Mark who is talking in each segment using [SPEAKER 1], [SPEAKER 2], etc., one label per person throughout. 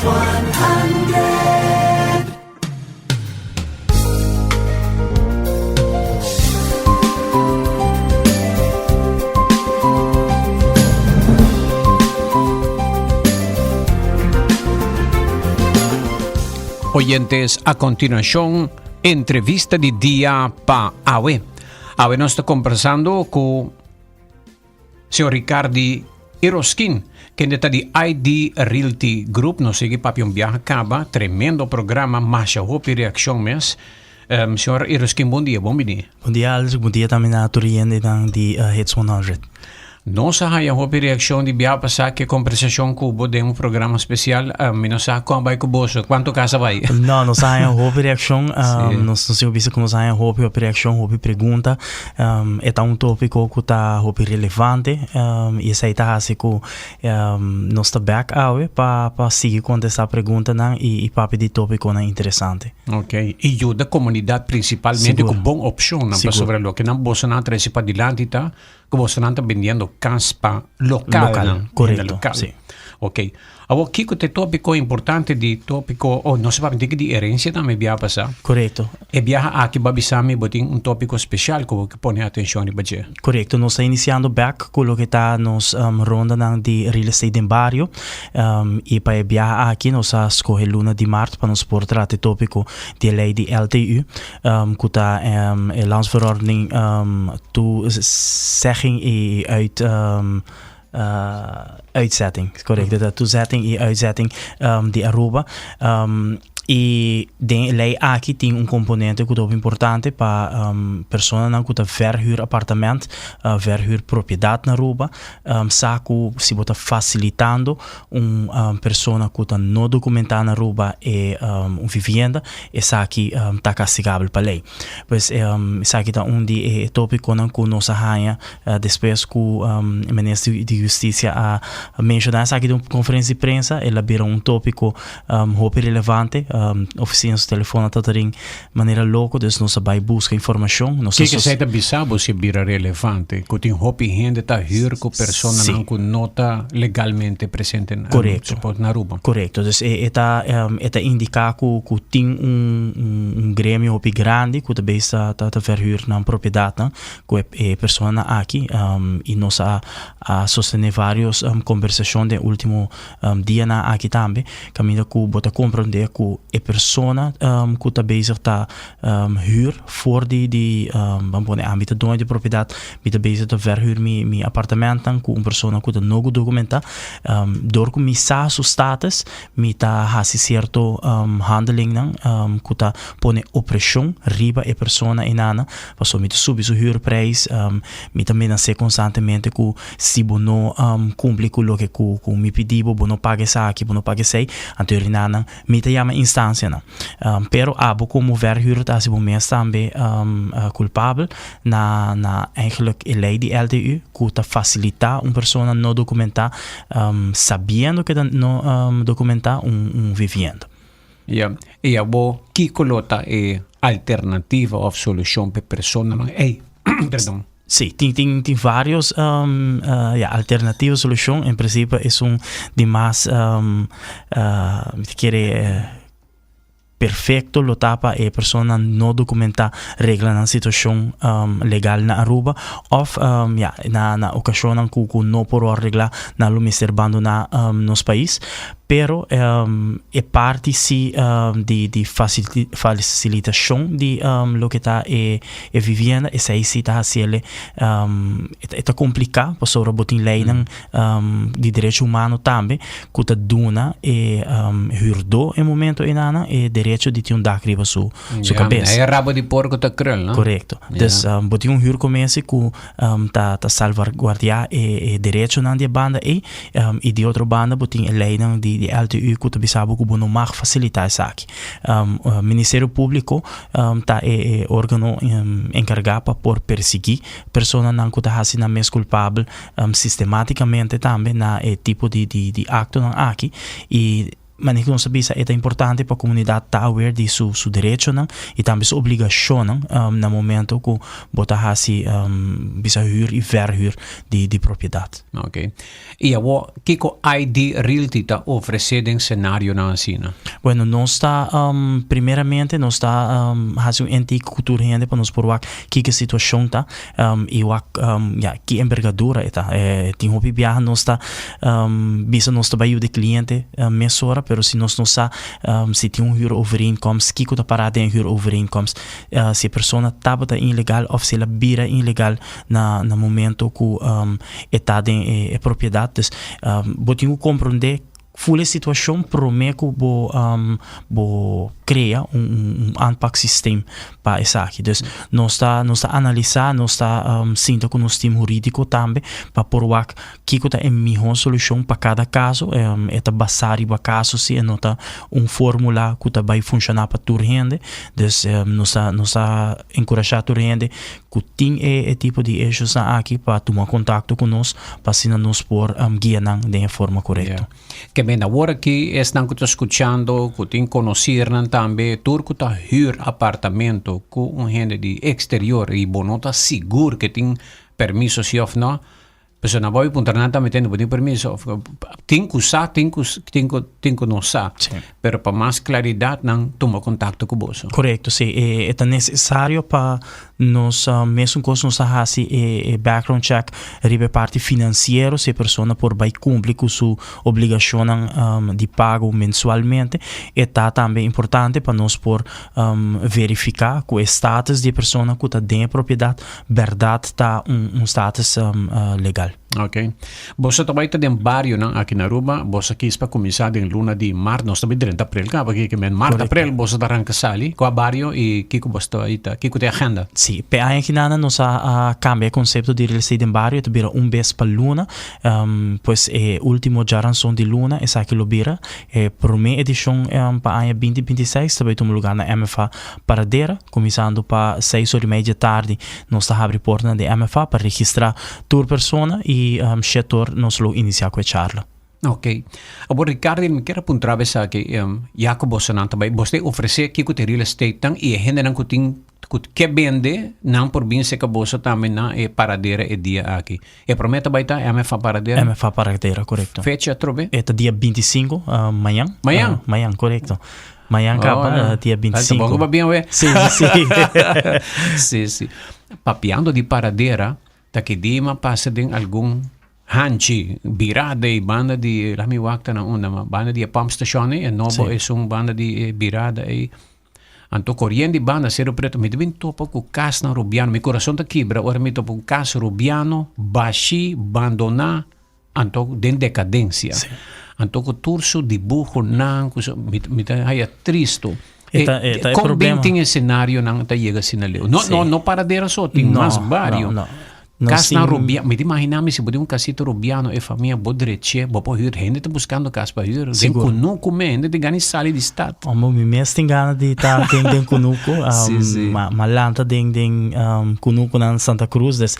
[SPEAKER 1] 100.
[SPEAKER 2] Oyentes, a continuación, entrevista de día pa Awe. Awe nos está conversando con señor Ricardi Eroskin, que está de ID Realty Group. Nos sigue papi un viaje acaba, tremendo programa, mas hopi reacción mes. Señor Eroskin, bom dia, bom dia.
[SPEAKER 3] Bom dia, Alex. Bom dia também na Toriende de Hits 100.
[SPEAKER 2] Nossa raia hopi reação de bia passar que conversação com o de um programa especial. Nós sa como vai com bolso, quanto casa vai?
[SPEAKER 3] Não, nós saia hopi reação, nós não sei como saia hopi reação, hopi pergunta. É um tópico que tá hopi relevante. E essa aí tá assim que nós tá back out para seguir com essa pergunta não e papi de tópico não interessante.
[SPEAKER 2] Ok. E ajuda a comunidade principalmente com boa opção não para sobre o que não bolso não traz para diante tá. Que você não está vendendo caspa local.
[SPEAKER 3] Correto,
[SPEAKER 2] local.
[SPEAKER 3] Sim.
[SPEAKER 2] Ok. Agora, que é tópico importante de tópico, não se vai dizer de herência também via passar.
[SPEAKER 3] Correto.
[SPEAKER 2] E via aqui babisami botin tópico especial que põe atenção em budget.
[SPEAKER 3] Correto. Nós está iniciando back com o que está nos ronda de real estate em barrio. E para via aqui nós escolhe luna de março para nos portar o tópico de lei de LTU. Que está landsverordening toezegging e uitzetting, correct. De toezetting en uitzetting de Aruba. E de lei aqui tem componente que é importante para pessoas que verhuur apartamento, verhuur propriedade na Aruba, saco se bota facilitando pessoa que não documentada na Aruba e vivenda, e aqui tá castigável para lei. Pois isso aqui tá de tópico que nós arranha depois que o ministro de Justiça a mencionar isso aqui de uma conferência de imprensa, ele abriu tópico muito relevante. Oficinas de telefone está de maneira louca, dus nós vai buscar informação.
[SPEAKER 2] Que você está bisabo se vira relevante? Que tem hopi gente está hur com pessoa não que não está legalmente presente na Aruba.
[SPEAKER 3] Correto. Dus está indicar que tem grêmio hopi grande que também está verhuur na propriedade, que é pessoa aqui e nós a sostener várias conversações de último dia na aqui também, caminho que bota compreender que é persona que está bezig tá huur voor die âmbito de propriedade me tá bezig te verhuur mi apartamento com persona que não documenta door que mi sa su status mi tá hasi certo handling que tá pone opressão riba e persona inana passou mi tá subir su huurprijs mi também não sei constantemente que se bono cumpre com o que com mi pedido bono pague sa aqui bono pague sei anterior inana mi tá chama instância pero abo como verhuurder als je meest também culpável na eigenlijk lei de LTU que facilitar pessoa não documentar sabendo que não documentar vivenda.
[SPEAKER 2] Ja, e abo que colota é alternativa ou solução para pessoa não é, perdão.
[SPEAKER 3] Sim, tem vários alternativas solução. Em princípio, é de mais perfeito lo tapa e persona não documenta regra na situação legal na Aruba of na ocasião que não por regla na lumister bando na nos país pero é parte de facilitação de lo que está é vivenda e se aí está assim é complicado para sobre botin lei de direito humano também que está duna e hurdo em momento inana e direito de ter dak riba su cabeça
[SPEAKER 2] é rabo de porco tá crel, não?
[SPEAKER 3] Correto. Dus botin hur começa que tá salvaguardiar e direito na de banda e de outra banda botin lei de LTU que também sabe que não mag facilitar isso aqui. O Ministério Público tá órgão encarregado por perseguir pessoas não que tá assim na mais culpável sistematicamente também na tipo de acto aqui e maneira não sabia é importante para a comunidade estar aware de seu direito não e também sua obrigação não no momento que botar assim bisa huur e verhuur de propriedade.
[SPEAKER 2] Ok. E agora que ID Realty está oferecendo cenário na China?
[SPEAKER 3] Bueno, nós está primeiramente nós está fazendo um ente cultura ainda para nos provar que situação tá e que envergadura está tem hobby viajar nós está bisa nós trabalho de cliente mesora, pero se nós não está se tem huurovereenkomst, que está parada em huurovereenkomst, se a pessoa está ilegal ou se ela vira ilegal na momento que está em propriedade, botinho compreender full situação prometo bo cria aanpak systeem para essa aqui. Dus nós está analisar, nós está sinta com nosso time jurídico também para provar que é a melhor solução para cada caso. É basar e caso se nota fórmula que vai funcionar para toda gente. Dus nós está encorajar toda gente que tem tipo de issues aqui para tomar contato conosco para assim nos por guiar de forma correta.
[SPEAKER 2] Que bem, agora que estão escutando, que tem conhecer também, turco tá hyr apartamento com gente de exterior e bonota seguro que tem permisso se of não, pessoa não vai puntar nada metendo por permisso, tem que usar, tem que não usar, pero para mais claridade não toma contato com você.
[SPEAKER 3] Correto, sim, é necessário para nós mesmo que nós façamos background check ribe parte financeiro se a pessoa por vai cumprir com sua obrigação de pago mensualmente e tá também importante para nós por verificar que o status de pessoa que está dentro da propriedade verdade está status legal.
[SPEAKER 2] Ok. Você também está dentro do bairro aqui na Aruba, você quis para começar em luna de março, nós também dentro de abril, porque março, abril, você está arranca sali, com o bairro e que você está, que tem agenda?
[SPEAKER 3] Sim, para aqui nada nós cambia o conceito de real estate em bairro, tu vira vez para luna, pois último geração de luna, essa aqui lo vira, primeira edição para ano 2026, também tem lugar na MFA Paradeira, começando para 6h30 da tarde, nós está abrindo porta de MFA para registrar toda pessoa e setor nós lo iniciar com a charla.
[SPEAKER 2] Ok. Agora, Ricardo, me quero apontar essa que Jacob Bosanan também, você oferece que o real estate e a gente não tem que vende, não por bem se que você também na paradeira e dia aqui. E promete vai estar MFA Paradeira?
[SPEAKER 3] MFA Paradeira, correto.
[SPEAKER 2] Fecha, trove?
[SPEAKER 3] É dia 25, amanhã.
[SPEAKER 2] Amanhã?
[SPEAKER 3] Amanhã, correto. Amanhã acaba dia 25.
[SPEAKER 2] Tá bom, vai bem, ué?
[SPEAKER 3] Sim.
[SPEAKER 2] Sim. Papiando de paradeira, tá que dima passa de algum hanchi birada e banda de lá me wakta na uma banda de pump station e novo é banda de birada e anto corriente banda zero preto me devem topo com casa rubiano meu coração tá quebra ora me topo com casa rubiano baixi abandona anto den decadência anto com turso dibujo nan me tá aí tristo. Como bem tem esse cenário não tá chega assim ali não paradeira só tem mais vários casa na rubiano me imaginava se pode casito rubiano e família bodreche bopo hur gente tá buscando casa para hur tem kunuku men de gani sali de estado
[SPEAKER 3] me mesmo tem gana de tá tem kunuku malanta tem kunuku na Santa Cruz des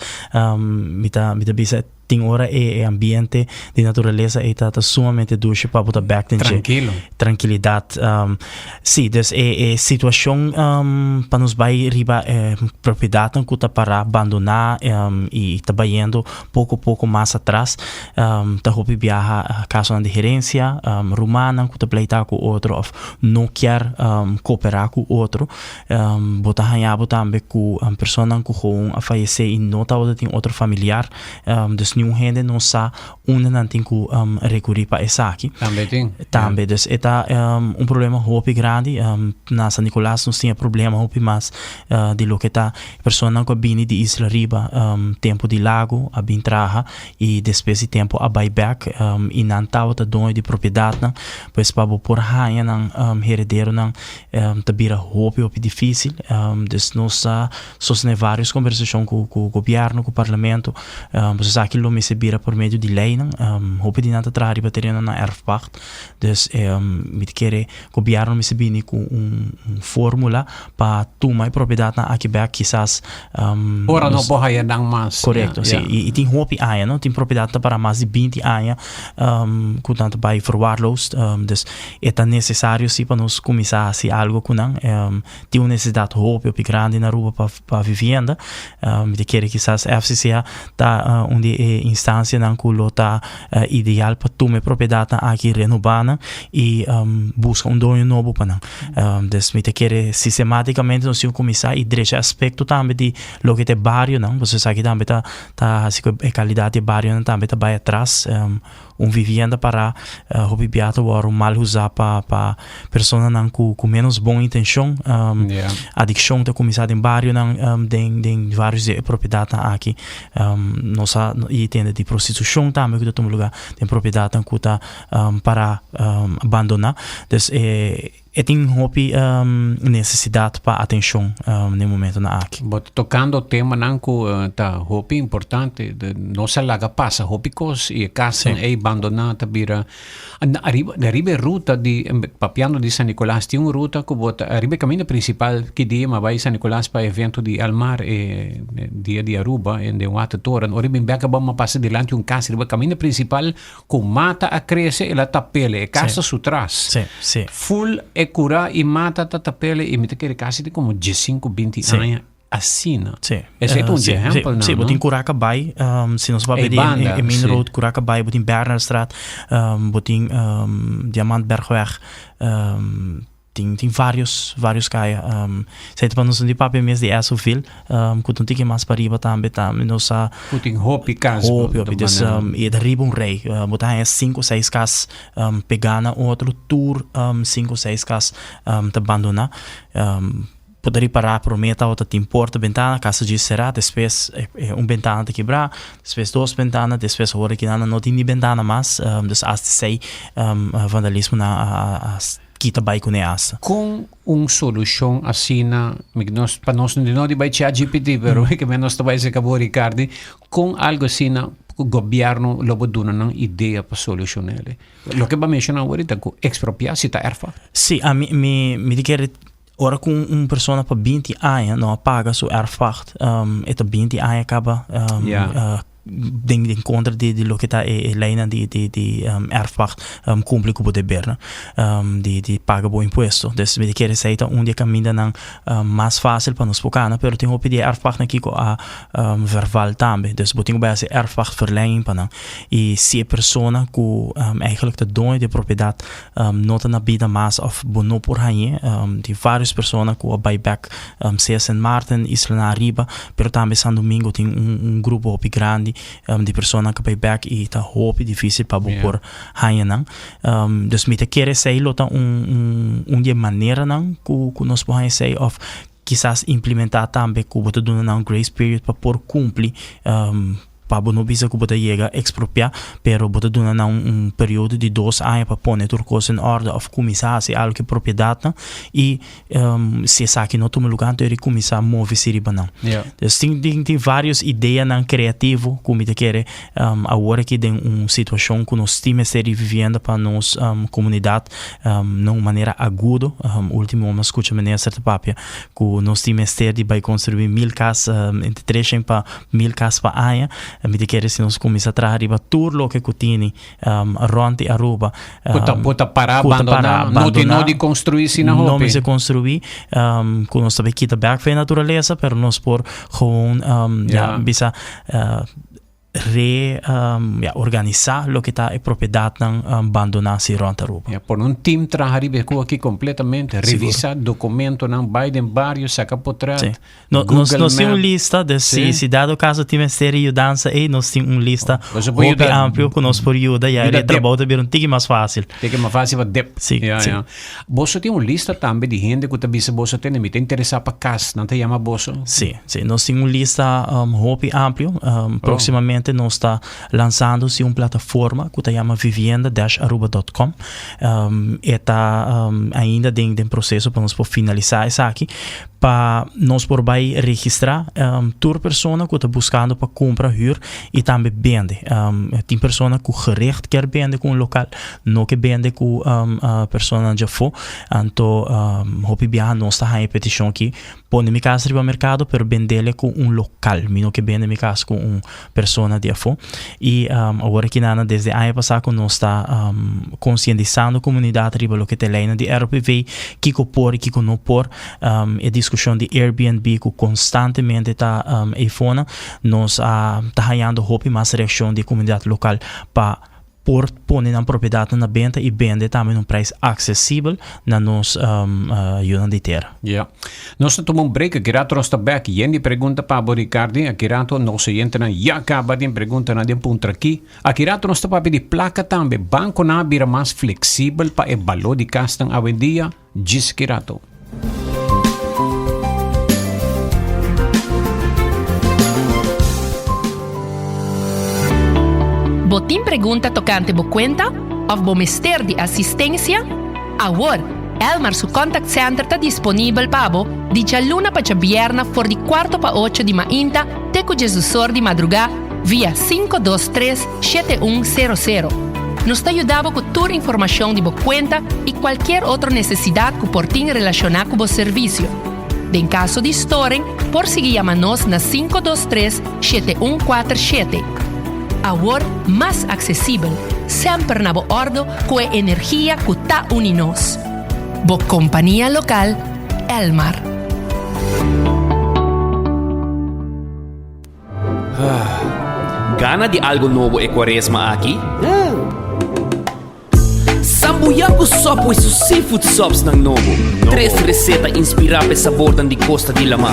[SPEAKER 3] me tá bisa tem hora é ambiente de natureza e tá sumamente doce para botar back tranquilidade sim des é situação para nos vai riba propriedade que tá para abandonar e tá indo pouco a pouco mais atrás tá hobby viaja a casa de gerência romana que tá pleitar com outro ou não quer cooperar com outro botar hanhabo também com a pessoa que a falecer e não tá tem outro familiar des nenhum gente não sa não tem que recorrer para essa aqui também dus eta problema hopi grande na San Nicolás nós tinha problema hopi mas de lo que tá pessoa que vem de Isla Riba tempo de lago a bem traha e depois de tempo a buyback e não tá outra dono de propriedade pois para por hanha não herdeiro não tabira hopi difícil dus nós sostene várias conversações com o governo com o parlamento pois aqui lo me se bira por medio de lei, hoop die nata trari bateria na erfpacht. Dus met kere gobiarno me se bini com fórmula para tomar propriedade na akibek quizás
[SPEAKER 2] ora no bohaya nang mas.
[SPEAKER 3] Correcto, sim. E tem hopi aia, não? Tem propriedade para mais de 20 aia, portanto, vai verwaarloosd. Dus é necessário se para nós começar a algo com não. Tem uma necessidade hopi op grande na rua para vivenda. De querer quizás FCC tá onde é instância não que tá ideal para tomar propriedade aqui renovada e busca dono novo para não. Dus de querer sistematicamente nós começar e deixar aspecto também de lo que é bairro, não? Você sabe que também tá assim a qualidade de bairro também tá bem atrás. Vivenda para hobby biata ou mal usar para pessoas não com menos boa intenção. Adicção tá começado em bairro não tem vários propriedades aqui. Nossa e tem de prostituição também que tem lugar tem propriedade que tá para abandonar. Dus tem hobby necessidade para atenção no momento na aqui.
[SPEAKER 2] But tocando o tema não que tá hobby importante, não se laga passa hobby cos e casa é abandonada vira arriba ruta de papiano de San Nicolás tem uma ruta que bota arriba caminho principal que dia mas vai San Nicolás para evento de Almar dia de Aruba em de Water Toren ora bem beca vamos passar delante casa arriba caminho principal com mata a crescer ela tapele casa sutras full cura e mata tapele e me te quer casa de como 15-20 anos assina. Esse é um exemplo, não?
[SPEAKER 3] Sim, botin Curacabai, se nós vamos ver em Main Road, Curacabai, botin Bernardstraat, botin Diamantbergweg, tem vários caia. Sei para nós de papel mesmo de Esselville, que não tem que mais para riba também, nossa.
[SPEAKER 2] Botin hopi casa.
[SPEAKER 3] Hopi, dus e de riba rei, botar 5-6 cas pegana outro tour 5-6 cas te abandonar. Poderia parar por meta outra te importa ventana, casa de será, depois ventana te quebrar, depois 2 ventanas, depois hora que não tem nem ventana mais, dus as te sei vandalismo na kita vai com essa.
[SPEAKER 2] Com solução assim para nós não de vai ChatGPT, pero que menos vai se acabou Ricardo, com algo assim o governo lobo duna não ideia para solucionar. Lo que vai mencionar agora com expropriar se tá erfa.
[SPEAKER 3] Sim, a me quer ora com persona para 20 anos não paga sua erfpacht, eta 20 anos acaba de contra de lo que está lei de erfpacht cumpre com o dever de paga bom imposto. Dus we querem sair onde caminha não mais fácil para nós bocana, pero tem de erfpacht aqui com a verval também. Dus botinho bij essa erfpacht verlenging para não. E se a persona que eigenlijk de dono de propriedade nota na vida mais of bono por aí, de várias pessoas que buyback se San Martin, Isla na Riba, pero também San Domingo tem grupo hopi grande de persona que vai back e tá hope difícil para por hanha não dus me te querer sei lota de maneira não que nós podemos sei of quizás implementar também que botar dando grace period para por cumprir para não bisa que bota chega expropriar, pero bota dona período de 2 anos para pôr turcos em ordem of começar se algo que propriedade e se essa aqui não toma lugar então ele começar a mover se riba não. Tem várias ideias não criativo como te quer agora que tem situação que nós temos ser vivendo para nós comunidade não maneira agudo último uma escuta maneira certa papia que nós temos ter de vai construir 1000 casas entre 3 para 1000 casas para aia me te quer se nós começar a trazer tudo lo que cutini ronte Aruba
[SPEAKER 2] puta para abandonar não de construir se na roupa
[SPEAKER 3] não se construir que nós também quita back para a natureza pero nós por gewoon bisa organizar lo que está en propiedad abandonar si ronta Aruba.
[SPEAKER 2] Por un team trabajar aqui completamente, revisar documentos não Biden vários saca por trás.
[SPEAKER 3] Nós temos uma lista de se dado caso tiver ser ajudança e nós temos uma lista muito ampla que nós por ajuda e aí trabalho também um tique mais fácil.
[SPEAKER 2] Tique mais fácil para dep. Você tem uma lista também de gente que também se você tem me interessar para casa, não te chama você?
[SPEAKER 3] Sim, nós temos uma lista muito ampla, proximamente recentemente nós está lançando uma plataforma que se chama vivienda-aruba.com. Está ainda dentro do processo para nós finalizar isso aqui, para nós por vai registrar toda pessoa que está buscando para comprar, huur e também vender. Tem pessoa que gerecht quer vender com o local, não que vende com a pessoa já foi. Então, hopi bia nós está em petição aqui, põe minha casa no mercado para vender com local, não que vende minha casa com pessoa de foi. E agora que nada desde a ano passado nós está conscientizando a comunidade riba lo que te leina de RPV, que por e que não por, a discussão de Airbnb que constantemente está iPhone, nós está ganhando hope mais reação de comunidade local para por pôr na propriedade na venda e vender também um preço acessível na nossa ajuda de terra.
[SPEAKER 2] Yeah. Nós tomamos break, aqui rato nós está back. E ele pergunta para o Ricardo, aqui rato nós entra já acaba de pergunta na de ponto aqui. Aqui rato nós está para pedir placa também. Banco na bira mais flexível para o valor de castang a dia, diz que rato.
[SPEAKER 1] Botim pergunta tocante bo cuenta of bo mister de assistência? Agora, Elmar su contact center está disponível para bo de luna para viernes for de 7:45 de mainta teco Jesus de madrugada via 523-7100. Nos está ajudando com toda a informação de bo cuenta e qualquer outra necessidade que por ti relacionar com o serviço. Em caso de storem, por seguir a nós na 523-7147. Agora mais acessível, sempre na boa ordem com a energia que está unidos. Boa companhia local, Elmar.
[SPEAKER 4] Gana de algo novo e quaresma aqui? Sambuyaku sopo e seafood sops ng Novo. 3 reseta inspirada sa sabor de Costa de la Mar.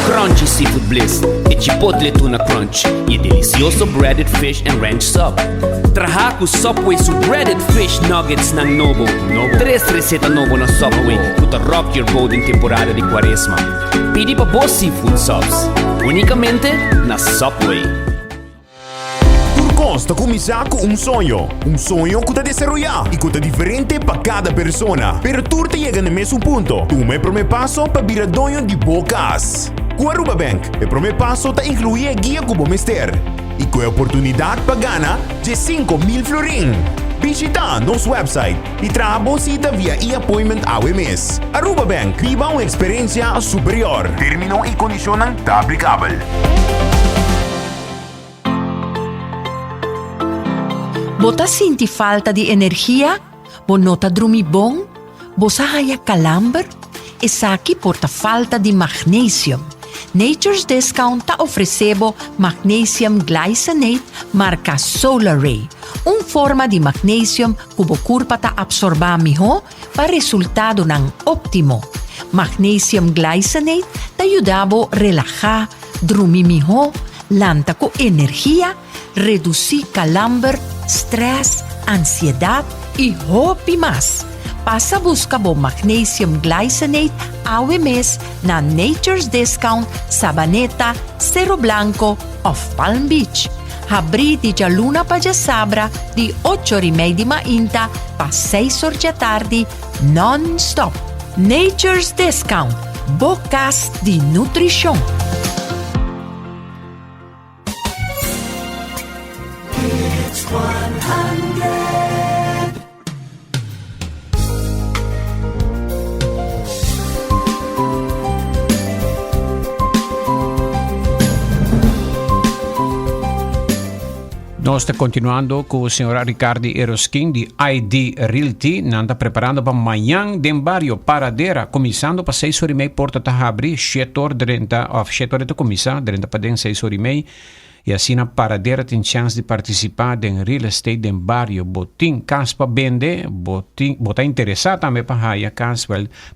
[SPEAKER 4] Crunchy seafood bliss e chipotle tuna crunch e delicioso breaded fish and ranch sub. Trahaku Subway su breaded fish nuggets ng Novo. 3 reseta novo na Subway to rock your boat in temporada de quaresma. Pidi pa boss seafood subs. Unicamente na Subway.
[SPEAKER 5] Costa começar com sonho que está desarrollar e que está diferente para cada persona, pero tu te llega no mesmo ponto. Tu me primeiro passo para virar dono de bocas. Com a Aruba Bank, o primeiro passo está incluir a guia como mister e com a oportunidade para ganhar de 5,000 florin. Visita nosso website e traga a cita via e-appointment AWMS. Aruba Bank, viva uma experiência superior. Termino e condicionam está aplicável.
[SPEAKER 6] Bota sinti falta de energia? Bo nota drumi bom? Bo sahaya calamber? E saki porta falta de magnesium. Nature's Discount ta oferecebo magnesium glycinate marca Solaray. Forma de magnesium cubo curpa ta absorba miho para resultado ng óptimo. Magnesium glycinate ta ayudabo relajar, drumi miho, lanta ko energia, reducir calamber, stress, ansiedad y hopi más. Pasa busca bo magnesium glycinate AWMS na Nature's Discount, Sabaneta, Cerro Blanco of Palm Beach. Abri di luna pa sabra di 8:30 di mainta pa 6 da tarde non-stop. Nature's Discount, bocas di nutrition. It's 100.
[SPEAKER 2] Nós estamos continuando com o senhor Ricardo Eroskin de ID Realty. Nós estamos preparando para amanhã de barrio Paradera, começando para 6h30, porta está a abrir, 7h30 começar, 30 para 6h30. E assim a Paradera tem chance de participar em real estate de barrio. Botim, casa para vender, botar interessado também para a casa,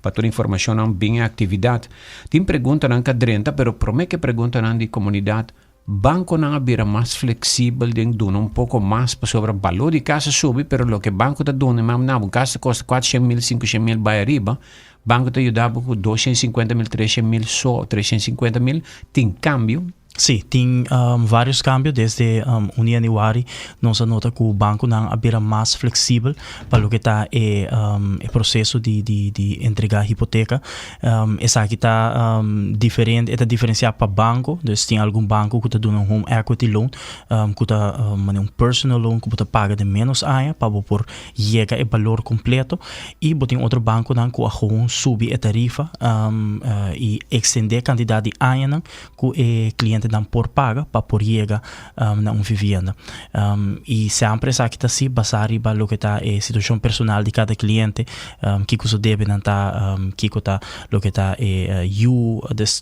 [SPEAKER 2] para toda informação, bem a atividade. Tem pergunta na 30, mas promete que pergunta na de comunidade. Banco não abrirá mais flexível de donar pouco mais sobre o valor de casa subir, pero lo que banco está dando, não, casa custa 400,000, 500,000 vai arriba, banco está ajudando com 250,000, 300,000, só 350,000, tem câmbio,
[SPEAKER 3] Sí, tem vários cambios desde 1 de januário. Nós nota que o banco não abrirá mais flexível para o que está o processo de entregar hipoteca. Essa aqui está diferente, está diferenciado para banco. Então, tem algum banco que está dando home equity loan, que está personal loan que está paga de menos anos para por chegar o valor completo. E tem outro banco que gewoon subir a tarifa e extender a quantidade de anos que o cliente dan por paga para por chegar na vivenda. E sempre essa aqui está assim, basado para o que está a situação personal de cada cliente, que você deve não tá, que está o que está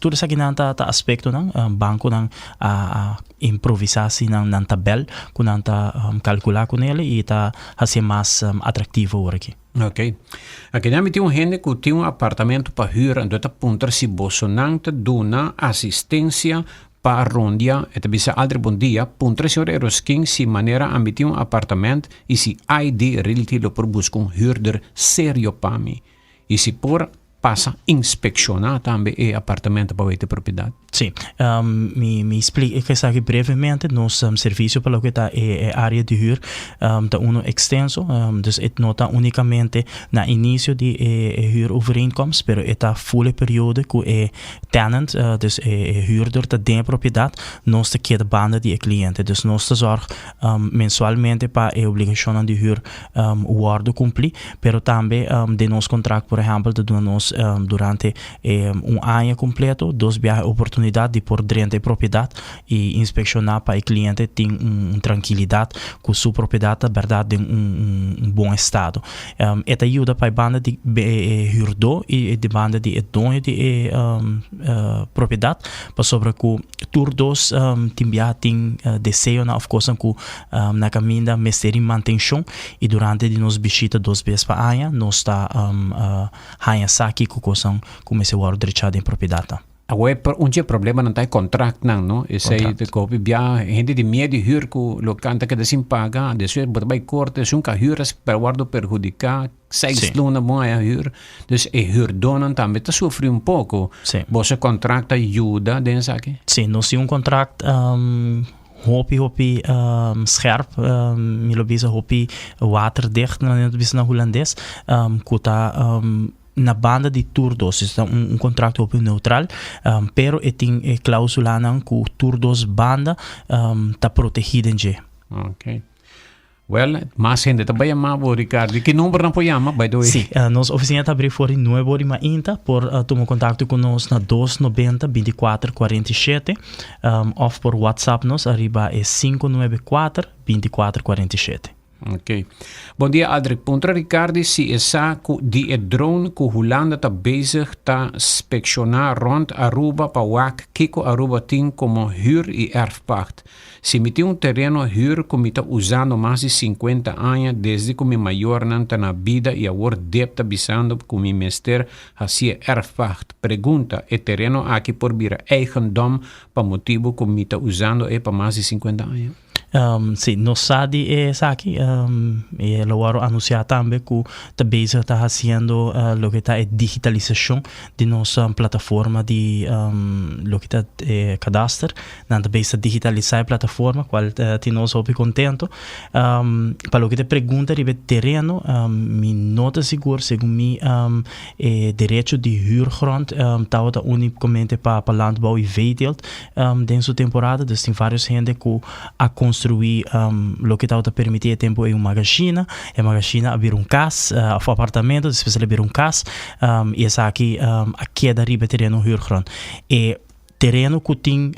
[SPEAKER 3] tudo isso aqui não tá aspecto não, banco não a improvisar assim na tabela, que não tá calcular com ele e está a ser mais atrativo aqui.
[SPEAKER 2] Ok. Aqui também tem gente que tem apartamento para huur en dat punter si Bolsonaro te dona assistência para rondia e te bisa aldri bom dia punter si Erosking si maneira ambiti apartamento e si ID realty lo por buscar huurder serio para mim e si por passa inspeccionar também o apartamento para a propriedade.
[SPEAKER 3] Sim, me explico aqui brevemente. Nosso serviço para o que está a área de huur está extenso, dus het nota unicamente na início de huurovereenkomst, pero está full periode que é tenant, dus huurder está dentro da propriedade, nós te queda banda de cliente, dus nós te zorg mensualmente para a obrigação de huur worden cumprir, pero também de nosso contrato, por exemplo, de nós durante ano completo, 2 oportunidades de por dentro da propriedade e inspecionar para o cliente ter tranquilidade que sua propriedade é verdade em bom estado. Esta ajuda para a banda de huurdor e de banda de dono de propriedade para sobre que todos tem desejo na coisa que na caminho mestre manutenção e durante de nos visita 2 vezes para ano nós está aqui com coisa como se o direito em propriedade.
[SPEAKER 2] Agora, problema não tem contrato, não? Isso aí, gente de medo de huur que o canta que assim paga, depois bota vai corte, nunca huuras para guardo perjudicar, 6 luna bom a huur, dus huurdonen também está sofrendo um pouco. Você contrato ajuda dentro aqui?
[SPEAKER 3] Sim, nós temos contrato hopi scherp, milobisa hopi waterdicht, na holandês, que está na banda de turdos, está contrato open neutral, pero tem cláusula que o turdos banda está protegida em G.
[SPEAKER 2] Ok. Well, mais gente também ama, Ricardo. Que número não pode chamar, by the way?
[SPEAKER 3] Sim, nossa oficina está abrindo for 9 de ainda, por tomar contato conosco na 290 24 47, ou por WhatsApp nos arriba é 594 24 47.
[SPEAKER 2] Ok. Bom dia, Aldrich. Pontra Ricardo, se essa die drone que Holanda está bezig te inspeccionar rond Aruba para wak kiko Aruba tem como huur e erfpacht. Se me tem terreno huur que me está usando mais de 50 anos desde que me maior não está na vida e agora deve bisando que me mester assim erfpacht. Pergunta, é terreno aqui por vir eigendom para motivo que me está usando para mais de 50 anos?
[SPEAKER 3] Sim, nós sabemos isso aqui, e eu anunciar também que está bezig está fazendo o que está a digitalização de nossa plataforma de o que está cadastro, não está bezig a digitalizar a plataforma, qual tem nós muito contento. Para o que te pergunta de terreno, me nota seguro, segundo mim, direito de huurgrond está unicamente para landbouw e veeteelt dentro da temporada, dus tem várias gente que a construir o que está permitir tempo é uma magazina, abrir casa, apartamento, depois abrir casa, e essa aqui a queda riba terreno huurgrond. E terreno que tem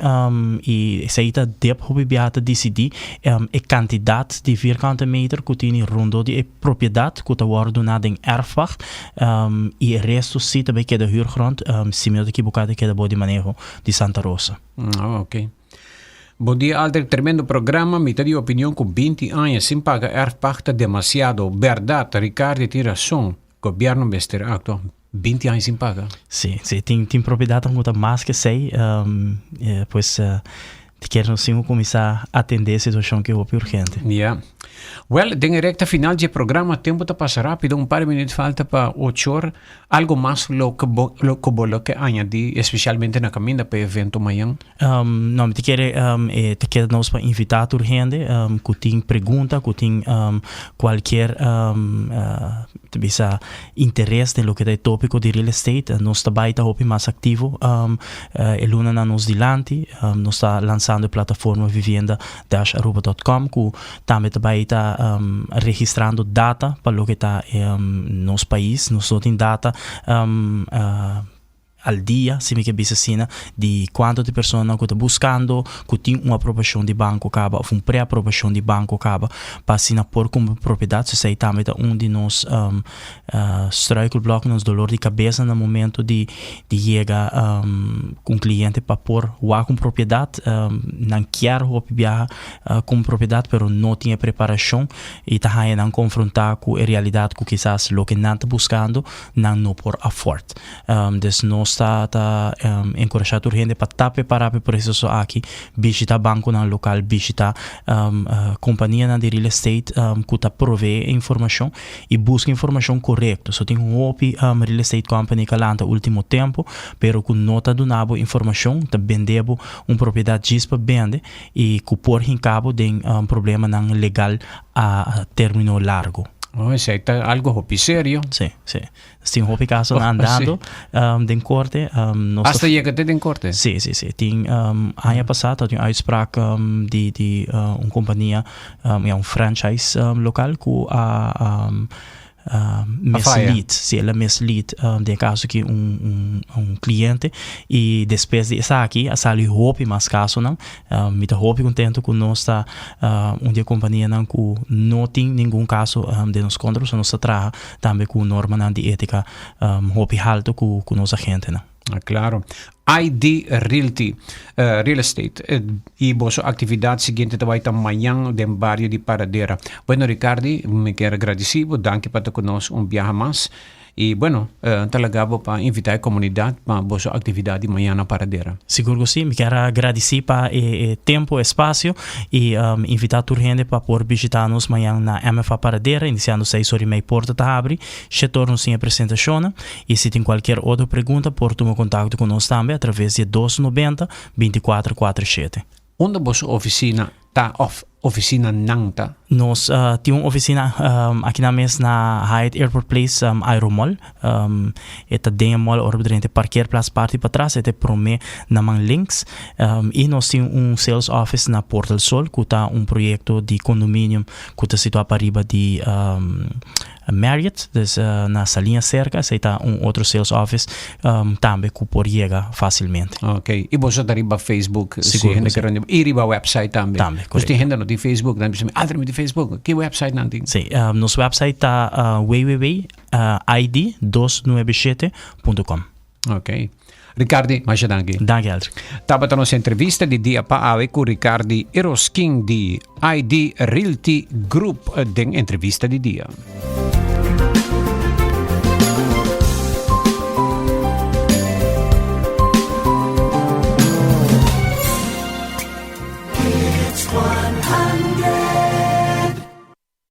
[SPEAKER 3] e se aí está deve propriedade decidir a quantidade de vierkante meter que tem rondom de propriedade que está ordenada em erfpacht e o resto se também queda huurgrond, se me equivocado queda boa de manejo de Santa Rosa.
[SPEAKER 2] Ok. Bom dia, Aldrich. Tremendo programa. Me tem opinião que 20 anos sem pagar erfpacht é demasiado. Verdade, Ricardo tem razão. Governo mestre acto. 20 anos sem pagar.
[SPEAKER 3] Sim, tem propriedade que mais que sei, pois quer sim começar a atender a situação que é urgente.
[SPEAKER 2] Yeah. Well, de recta final do programa, tempo tá passa rápido, par de minutos falta para 8 horas. Algo mais lo que añadir, especialmente na caminho para o evento amanhã?
[SPEAKER 3] Não, te quero nós para invitar a urgente, que tem pergunta, que tem qualquer interesse no que é tópico de real estate, nós também está mais ativo, luna na nos dilante, nós está lançando a plataforma vivenda-aruba.com, que também está registrando data para o que está no nosso país, nós tem data al dia, se me que bisacina, de quanto de pessoas que estão buscando, que tem uma aprovação de banco acaba, ou uma pré-aprovação de banco acaba, para assinar por como propriedade, se também é de nós struikelblock, nos dolor de cabeça no momento de chegar com cliente para pôr o com propriedade, não quer viajar com propriedade, mas não tinha preparação e está aí não confrontar com a realidade que quizás o que não está buscando, não por afford. Então nós está encorajado urgente para estar preparado para isso aqui, visitar banco no local, visitar companhia de real estate que está provee informação e busca informação correta. Só tem real estate company que lá no último tempo, pero que não está dando informação, está vendendo propriedade gispa vende e que por em cabo tem problema não legal a término largo.
[SPEAKER 2] Oh, isso aí tá algo sério.
[SPEAKER 3] Sim. Tem caso andando em corte.
[SPEAKER 2] Hasta chega até em corte?
[SPEAKER 3] Sim. Tem ano passado tem uitspraak de uma companhia, um franchise local que mislead de caso que cliente e depois de isso aqui a sali hope mas caso não me tá hope contento com nossa dia companhia não que não tem nenhum caso de nos contra só nossa trabalha também com norma de ética hope alto com nossa gente não.
[SPEAKER 2] Claro. ID Realty, Real Estate e vossa atividade seguinte vai estar amanhã no barrio de Paradera. Bueno, Ricardo, me quero agradecer, danke para conosco viaje mais. E, bueno, talaga para invitar a comunidade para a vossa atividade de manhã na Paradera.
[SPEAKER 3] Seguro que sim, me quero agradecer para o tempo e espaço e invitar a gente para por visitar-nos amanhã na MFA Paradera, iniciando 6h30 porta está abre, se torna sem apresentação e se tem qualquer outra pergunta, por tomar contato conosco também através de 290-2447.
[SPEAKER 2] Onde a vossa oficina está oficina não tá?
[SPEAKER 3] Nós temos uma oficina aqui na mesa na Hyatt Airport Place Aeromall. Está dentro do mall, ou durante parquear place parte para trás, está promê na man links. E nós temos sales office na Porta del Sol, que está projeto de condomínio que está situado para riba de Marriott, na salinha cerca, está outro sales office também que pode chegar facilmente.
[SPEAKER 2] Ok. E você está riba Facebook?
[SPEAKER 3] Seguro.
[SPEAKER 2] E riba website também?
[SPEAKER 3] Também, correto.
[SPEAKER 2] Gente no Facebook, dan bisa de Facebook. Que website nanti?
[SPEAKER 3] Sim, nosso website está www.id297.com.
[SPEAKER 2] Ok. Ricardo, mais danke.
[SPEAKER 3] Danke, Aldrich.
[SPEAKER 2] Tava a nossa entrevista de dia para ave com Ricardo Eroskin de ID Realty Group, den entrevista de dia.